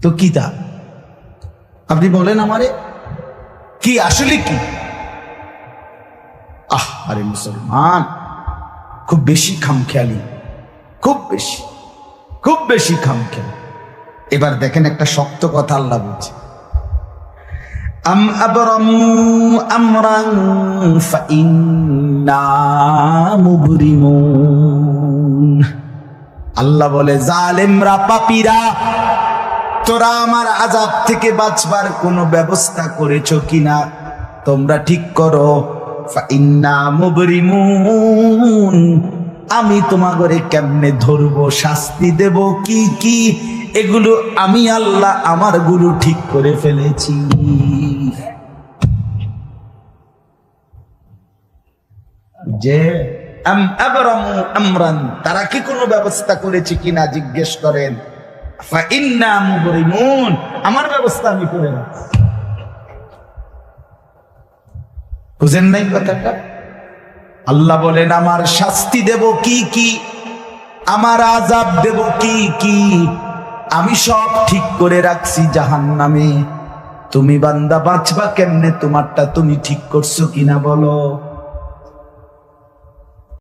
তো কি তা আপনি বলেন আমারে, কি আসলে কি? আরে মুসলমান, খুব বেশি খামখেয়ালি, খুব বেশি খামখেয়ালি। এবার দেখেন একটা শক্ত কথা আল্লাহ বলছে, আম আবরামু আমরান ফাইন্না মুবরিমুন। আল্লাহ বলে, জালেমরা, পাপীরা, তোরা আমার আযাব থেকে বাঁচবার কোনো ব্যবস্থা করেছো কিনা তোমরা ঠিক করো। ফাইন্না মুবরিমুন, আমি তোমাগরে কেমনে ধরবো, শাস্তি দেব কি কি, এগুলো আমি আল্লাহ আমার গুলো ঠিক করে ফেলেছি। যে আম আবরামু আমরান, তারা কি কোনো ব্যবস্থা করেছে কিনা জিজ্ঞেস করেন। ফাইন্না মুবরিমুন, আমার ব্যবস্থা আমি করে রাখছি। বুঝেন নাই কথাটা? আল্লাহ বলেন, আমার শাস্তি দেব কি কি, আমার আযাব দেব কি কি, আমি সব ঠিক করে রাখছি জাহান্নামে। তুমি বান্দা বাঁচবা কেমনে, তোমারটা তুমি ঠিক করছো কিনা বলো।